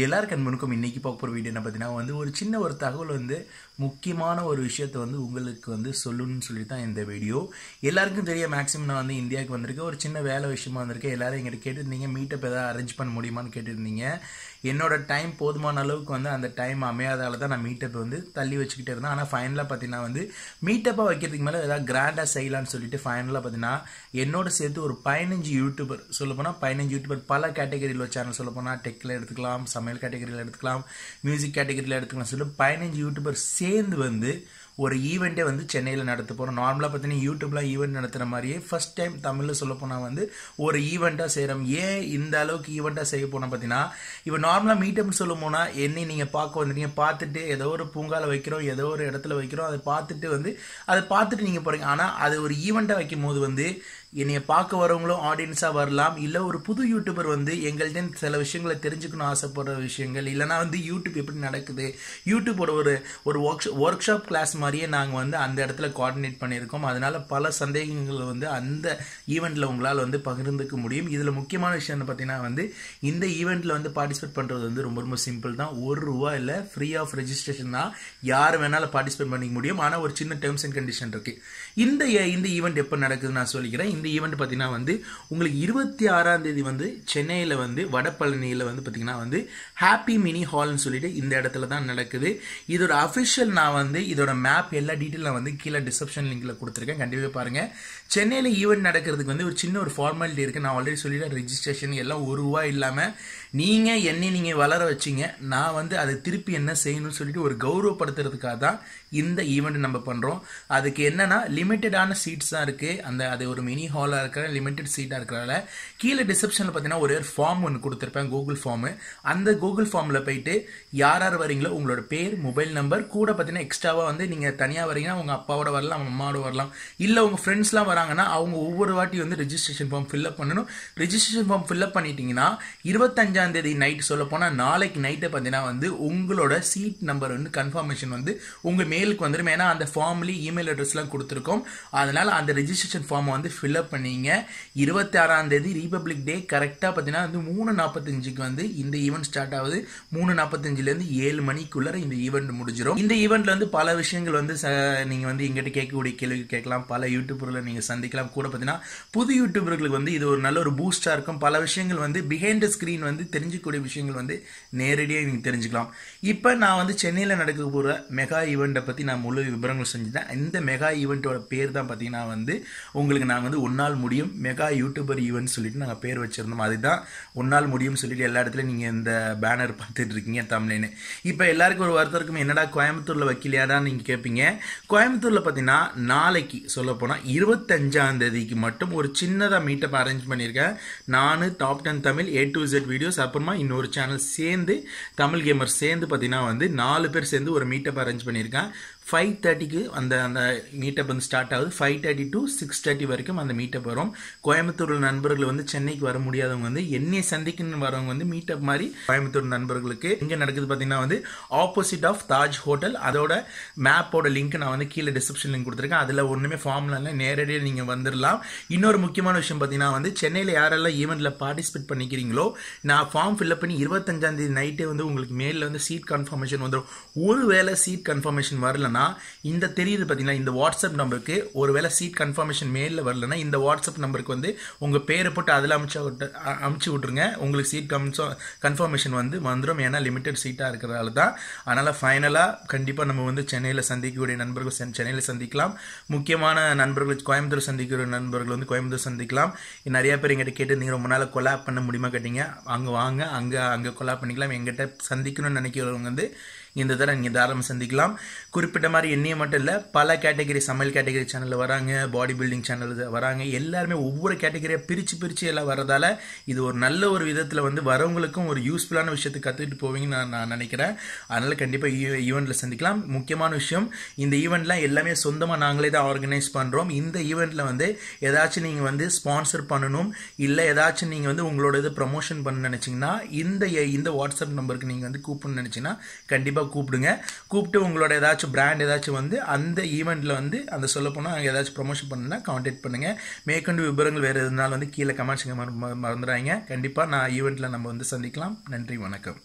எல்லாருக்கும் அன்பனுக்கும் இன்னைக்கு பார்க்க போகிற வீடியோ என்ன பார்த்தீங்கன்னா ஒரு சின்ன ஒரு தகவல் முக்கியமான ஒரு விஷயத்தை உங்களுக்கு சொல்லணும்னு சொல்லி தான் இந்த வீடியோ. எல்லாருக்கும் தெரிய மேக்ஸிமம் நான் இந்தியாவுக்கு வந்திருக்கேன். ஒரு சின்ன வேலை விஷயமா வந்திருக்கேன். எல்லாரும் எங்கிட்ட கேட்டிருந்தீங்க மீட்டப் ஏதாவது அரேஞ்ச் பண்ண முடியுமான்னு கேட்டிருந்தீங்க. என்னோட டைம் போதுமான அளவுக்கு அந்த டைம் அமையாதால தான் நான் மீட்டப் தள்ளி வச்சுக்கிட்டே இருந்தேன். ஆனால் ஃபைனலாக பார்த்தீங்கன்னா மீட்டப்பாக வைக்கிறதுக்கு மேலே ஏதாவது கிராண்டாக செய்யலான்னு சொல்லிட்டு ஃபைனலாக பார்த்தீங்கன்னா என்னோட சேர்த்து ஒரு 15 யூடியூபர் சொல்லப்போனால் 15 யூடியூபர் பல கேட்டகரியில் சேனல் சொல்லப்போனால் டெக்கில் எடுத்துக்கலாம், சமையல் கேட்டகரியில் எடுத்துக்கலாம், மியூசிக் கேட்டகரியில் எடுத்துக்கலாம் சொல்லி 15 யூடியூபர் சேர்ந்து ஒரு ஈவெண்ட்டே சென்னையில் நடத்த போகிறோம். நார்மலாக பார்த்தீங்கன்னா யூடியூப்லாம் ஈவெண்ட் நடத்துகிற மாதிரியே ஃபர்ஸ்ட் டைம் தமிழில் சொல்ல போனால் ஒரு ஈவெண்ட்டாக செய்கிறோம். ஏன் இந்த அளவுக்கு ஈவெண்ட்டாக செய்ய போனால் பார்த்தீங்கன்னா இப்போ நார்மலாக மீட்டப்னு சொல்ல போனால் என்னை நீங்கள் பார்க்க வந்துட்டீங்க, பார்த்துட்டு ஏதோ ஒரு பூங்காவில் வைக்கிறோம், ஏதோ ஒரு இடத்துல வைக்கிறோம், அதை பார்த்துட்டு நீங்கள் போகிறீங்க. ஆனால் அது ஒரு ஈவெண்ட்டாக வைக்கும் போது என்னைய பார்க்க வரவங்களும் ஆடியன்ஸாக வரலாம். இல்லை ஒரு புது யூடியூபர் எங்கள்கிட்ட சில விஷயங்களை தெரிஞ்சுக்கணும் ஆசைப்படுற விஷயங்கள், இல்லைனா யூடியூப் எப்படி நடக்குது, யூடியூப்போட ஒரு ஒர்க் ஷாப் கிளாஸ் மாதிரியே நாங்கள் அந்த இடத்துல கோஆர்டினேட் பண்ணியிருக்கோம். அதனால பல சந்தேகங்கள் அந்த ஈவெண்ட்டில் உங்களால் பகிர்ந்துக்க முடியும். இதில் முக்கியமான விஷயம் என்ன பார்த்தீங்கன்னா இந்த ஈவெண்ட்டில் பார்ட்டிசிபேட் பண்ணுறது ரொம்ப ரொம்ப சிம்பிள் தான். ₹1 இல்லை, ஃப்ரீ ஆஃப் ரெஜிஸ்ட்ரேஷன் தான். யார் வேணாலும் பார்ட்டிசிபேட் பண்ணிக்க முடியும். ஆனால் ஒரு சின்ன டேர்ம்ஸ் அண்ட் கண்டிஷன் இருக்குது. இந்த ஈவெண்ட் எப்போ நடக்குதுன்னு நான் சொல்லிக்கிறேன். இந்த ஈவெண்ட் பார்த்தீங்கன்னா உங்களுக்கு 26ஆம் தேதி சென்னையில் வடபழனியில் பார்த்தீங்கன்னா ஹாப்பி மினி ஹால்னு சொல்லிட்டு இந்த இடத்துல தான் நடக்குது. இதோட அஃபிஷியல் நான் இதோட மேப் எல்லா டீட்டெயில் நான் கீழே டிஸ்கிரிப்ஷன் லிங்க்ல கொடுத்துருக்கேன். கண்டிப்பாக பாருங்க. சென்னையில் ஈவெண்ட் நடக்கிறதுக்கு ஒரு சின்ன ஒரு ஃபார்மாலிட்டி இருக்கு. நான் ஆல்ரெடி சொல்லிட்டேன், ரெஜிஸ்ட்ரேஷன் எல்லாம் ₹1 இல்லாமல் நீங்கள் வளர வச்சிங்க. நான் அதை திருப்பி என்ன செய்யணும்னு சொல்லிட்டு ஒரு கௌரவப்படுத்துறதுக்காக தான் இந்த ஈவெண்ட் நம்ம பண்ணுறோம். அதுக்கு என்னன்னா லிமிட்டடான சீட்ஸ் தான் இருக்குது. அது ஒரு மினி ஹாலாக இருக்கிற லிமிட்டட் சீட்டாக இருக்கிறதால கீழே டிஸ்கிரிப்ஷனில் பார்த்தீங்கன்னா ஒரு ஃபார்ம் ஒன்று கொடுத்துருப்பேன், கூகுள் ஃபார்மு. அந்த கூகுள் ஃபார்மில் போயிட்டு யார் யார் வரீங்களோ உங்களோட பேர், மொபைல் நம்பர், கூட பார்த்தீங்கன்னா எக்ஸ்ட்ராவாக நீங்கள் தனியாக வரீங்கன்னா உங்கள் அப்பாவோட வரலாம், அம்மாவோட வரலாம், இல்லை உங்கள் ஃப்ரெண்ட்ஸ்லாம் வராங்கன்னா அவங்க ஒவ்வொரு வாட்டி ரெஜிஸ்ட்ரேஷன் ஃபார்ம் ஃபில்அப் பண்ணணும். ரெஜிஸ்ட்ரேஷன் ஃபார்ம் ஃபில்அப் பண்ணிட்டீங்கன்னா 25ஆம் தேதி நைட் சொல்ல போனால் நாளைக்கு நைட்டை பார்த்தீங்கன்னா உங்களோட சீட் நம்பர் கன்ஃபர்மேஷன் உங்கள் மெயிலுக்கு வந்துடும். ஏன்னா அந்த ஃபார்ம்லேயே இமெயில் அட்ரஸ்லாம் கொடுத்துருக்கோம். அதனால அந்த ரெஜிஸ்ட்ரேஷன் ஃபார்மை ஃபில்அப் பண்ணீங்க. 26ஆம் தேதி ரிபப்ளிக் டே கரெக்டாக பார்த்தீங்கன்னா 3:45க்கு இந்த ஈவெண்ட் ஸ்டார்ட் ஆகுது. 3:45லேருந்து 7 மணிக்குள்ள இந்த ஈவெண்ட் முடிஞ்சிடும். இந்த ஈவெண்ட்ல பல விஷயங்கள் நீங்க எங்கிட்ட கேட்கக்கூடிய கேள்வி கேட்கலாம், பல யூடியூபர்களை நீங்க சந்திக்கலாம். கூட பார்த்தீங்கன்னா புது யூடியூபர்களுக்கு இது ஒரு நல்ல ஒரு பூஸ்டா இருக்கும். பல விஷயங்கள் பிஹைண்ட் த ஸ்கிரீன் தெரிஞ்சுக்கூடிய விஷயங்கள் நேரடியாக நீங்க தெரிஞ்சுக்கலாம். இப்போ நான் சென்னையில் நடக்க போகிற மெகா ஈவெண்ட்டை பற்றி நான் முழு விவரங்கள் செஞ்சுட்டேன். இந்த மெகா ஈவெண்ட்டோட பேர் தான் பார்த்தீங்கன்னா உங்களுக்கு நாங்கள் உன்னால் முடியும் மெகா யூடியூபர் ஈவெண்ட் சொல்லிட்டு நாங்கள் பேர் வச்சிருந்தோம். அதுதான் உன்னால் முடியும் சொல்லிட்டு எல்லா இடத்துலையும் நீங்கள் இந்த பேனர் பார்த்துட்டு இருக்கீங்க தமிழ்னு. இப்போ எல்லாருக்கும் ஒரு வருத்தம் இருக்கும், என்னடா கோயம்புத்தூரில் வைக்கலையாடான்னு நீங்கள் கேட்பீங்க. கோயம்புத்தூரில் பார்த்தீங்கன்னா நாளைக்கு சொல்ல போனால் 25ஆம் தேதிக்கு மட்டும் ஒரு சின்னதாக மீட்டப் அரேஞ்ச் பண்ணியிருக்கேன். நான் top 10 Tamil A to Z videos, அப்புறமா இன்னொரு சேனல் சேர்ந்து தமிழ் கேமர் சேர்ந்து பார்த்தீங்கன்னா 4 பேர் சேர்ந்து ஒரு மீட்டப் அரேஞ்ச் பண்ணியிருக்கேன். 5:30க்கு அந்த மீட்டப் ஸ்டார்ட் ஆகுது. 5:30 to 6:30 வரைக்கும் அந்த மீட்டப் வரும். கோயம்புத்தூர் நண்பர்கள் சென்னைக்கு வர முடியாதவங்க என்னை சந்திக்கணும்னு வரவங்க மீட்டப் மாதிரி கோயம்புத்தூர் நண்பர்களுக்கு இங்கே நடக்குது பார்த்தீங்கன்னா ஆப்போசிட் ஆஃப் தாஜ் ஹோட்டல். அதோட மேப்போட லிங்க் நான் கீழே டிஸ்கிரிப்ஷன் லிங்க் கொடுத்துருக்கேன். அதில் ஒன்றுமே ஃபார்ம்ல இல்லை, நேரடியாக நீங்கள் வந்துடலாம். இன்னொரு முக்கியமான விஷயம் பார்த்தீங்கன்னா சென்னையில் யாரெல்லாம் ஈவெண்ட்டில் பார்ட்டிசிபேட் பண்ணிக்கிறீங்களோ நான் ஃபார்ம் ஃபில்அப் பண்ணி 25ஆம் தேதி நைட்டே உங்களுக்கு மெயிலில் சீட் கன்ஃபர்மேஷன் வந்துடும். ஒருவேளை சீட் கன்ஃபர்மேஷன் வரலன்னா இந்த தெரியுது பார்த்தீங்கன்னா இந்த வாட்ஸ்அப் நம்பருக்கு ஒருவேளை சீட் கன்ஃபர்மேஷன் மெயிலில் வரலன்னா இந்த வாட்ஸ்அப் நம்பருக்கு உங்கள் பேரை போட்டு அதில் அமுச்சு விட்ருங்க. உங்களுக்கு சீட் கன்ஃபர்மேஷன் வந்துடும். ஏன்னா லிமிட்டட் சீட்டாக இருக்கிறதால தான். அதனால் ஃபைனலாக கண்டிப்பாக நம்ம சென்னையில் சந்திக்கக்கூடிய நண்பர்கள் சென்னையில் சந்திக்கலாம். முக்கியமான நண்பர்கள் கோயம்புத்தூர் சந்திக்கிற நண்பர்கள் கோயம்புத்தூர் சந்திக்கலாம். நிறைய பேர் எங்கிட்ட கேட்டு நீங்கள் ரொம்ப நாள் கொலாப் பண்ண முடியுமா கேட்டீங்க. அங்கே வாங்க, அங்கே கொலாப் பண்ணிக்கலாம். எங்கிட்ட சந்திக்கணும்னு நினைக்கிறவங்க இந்த தடவை நீங்கள் தாராளமாக சந்திக்கலாம். குறிப்பிட்ட மாதிரி என்னையே மட்டும் இல்லை, பல கேட்டகரி சமையல் கேட்டகரி சேனலில் வராங்க, பாடி பில்டிங் சேனல் வராங்க. எல்லாருமே ஒவ்வொரு கேட்டகரியாக பிரித்து எல்லாம் வரதால இது ஒரு நல்ல ஒரு விதத்தில் வரவங்களுக்கும் ஒரு யூஸ்ஃபுல்லான விஷயத்தை கற்றுக்கிட்டு போவீங்கன்னு நான் நினைக்கிறேன். அதனால் கண்டிப்பாக ஈவெண்ட்டில் சந்திக்கலாம். முக்கியமான விஷயம், இந்த ஈவெண்ட்லாம் எல்லாமே சொந்தமாக நாங்களே தான் ஆர்கனைஸ் பண்ணுறோம். இந்த ஈவெண்ட்டில் ஏதாச்சும் நீங்கள் ஸ்பான்சர் பண்ணணும், இல்லை ஏதாச்சும் நீங்கள் உங்களோட இது ப்ரமோஷன் பண்ண நினச்சிங்கன்னா இந்த வாட்ஸ்அப் நம்பருக்கு நீங்கள் கூப்பிடணும்னு நினச்சிங்கன்னா கண்டிப்பாக கூப்பிடுங்க. கூப்பிட்டு உங்களோட ஏதாச்சும் பிராண்ட் ஏதாச்சும் அந்த ஈவெண்ட்ல அந்த சொல்ல போனா ஏதாச்சும் ப்ரமோஷன் பண்ணா கான்டாக்ட் பண்ணுங்க. மேற்கொண்டு விவரங்கள் வேற எதுனாலும் கீழே கமெண்ட்ஸ் மறந்துடாதீங்க. கண்டிப்பா நான் ஈவெண்ட்ல நம்ம சந்திக்கலாம். நன்றி, வணக்கம்.